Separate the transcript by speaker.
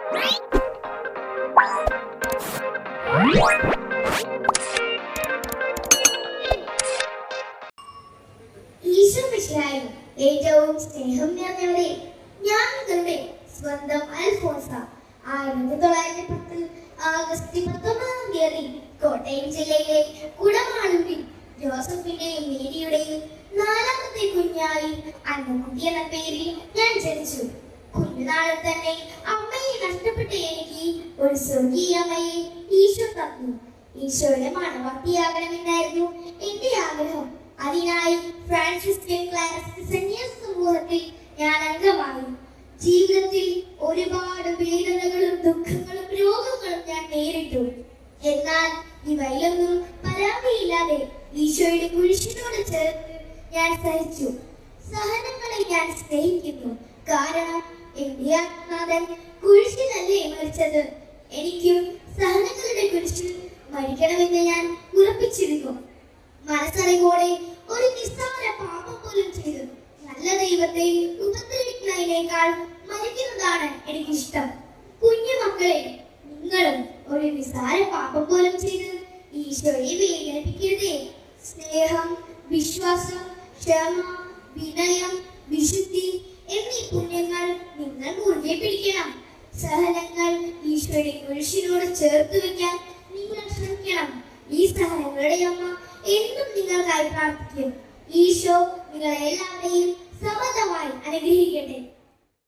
Speaker 1: ഈശോ മിശിഹായിൽ ഏറ്റവും സ്നേഹം നിറഞ്ഞവരെ, ഞാൻ നിങ്ങളുടെ സ്വന്തം അൽഫോൻസ. 1910 ആഗസ്റ്റ് 19-ാം തീയതി കോട്ടയം ജില്ലയിലെ കുടമാളൂരിൽ ജോസഫിന്റെയും മേരിയുടെയും 4ാമത്തെ കുഞ്ഞായി അന്നക്കുട്ടി എന്ന പേരിൽ ഞാൻ ജനിച്ചു. കുഞ്ഞുനാളിൽ തന്നെ അമ്മയെ നഷ്ടപ്പെട്ട എനിക്ക് ഒരു സ്വർഗീയ അമ്മയെ ഈശോ തന്നു. ഈശോയുടെ മണവാട്ടിയാകണമെന്നായിരുന്നു എന്റെ ആഗ്രഹം. അതിനായി ഫ്രാൻസിസ്കൻ ക്ലാരസ് സന്യാസ സമൂഹത്തിൽ ഞാൻ അംഗമായി. ജീവിതത്തിൽ ഒരുപാട് വേദനകളും ദുഃഖങ്ങളും രോഗങ്ങളും ഞാൻ നേരിട്ടു. എന്നാൽ ഇവയിലൊന്നും പരാതിയില്ലാതെ ഈശോയുടെ കുരിശിനോട് ചേർന്ന് ഞാൻ സഹിച്ചു. സഹനങ്ങളെ ഞാൻ സ്നേഹിക്കുന്നു. കാരണം എന്റെ ആത്മാതൻ കുരിശിലല്ലേ മരിച്ചത്. എനിക്കും സഹനങ്ങളുടെ കുരിശിൽ മരിക്കണമെന്ന് ഞാൻ ഉറപ്പിച്ചിരുന്നു. മനസ്സറിവോടെ ഒരു നിസ്സാര പാപം പോലും ചെയ്തു നല്ല ദൈവത്തെ ഉപദ്രവിക്കുന്നതിനേക്കാൾ മരിക്കുന്നതാണ് എനിക്കിഷ്ടം. കുഞ്ഞുമക്കളെ, നിങ്ങളും ഒരു നിസ്സാര പാപം പോലും ചെയ്ത് ഈശോയെ വേദനിപ്പിക്കരുതേ. സ്നേഹം, വിശ്വാസം, ക്ഷമ, വിനയം, വിശുദ്ധി എന്നീ പുണ്യങ്ങൾ നിങ്ങൾ മുറുകെ പിടിക്കണം. സഹനങ്ങൾ ഈശോയുടെ കുരിശിനോട് ചേർത്ത് വെക്കാൻ നിങ്ങൾ ശ്രമിക്കണം. ഈ സഹനങ്ങളുടെ അമ്മ എന്നും നിങ്ങൾക്കായി പ്രാർത്ഥിക്കും. ഈശോ നിങ്ങളെല്ലാവരെയും സമൃദ്ധമായി അനുഗ്രഹിക്കട്ടെ.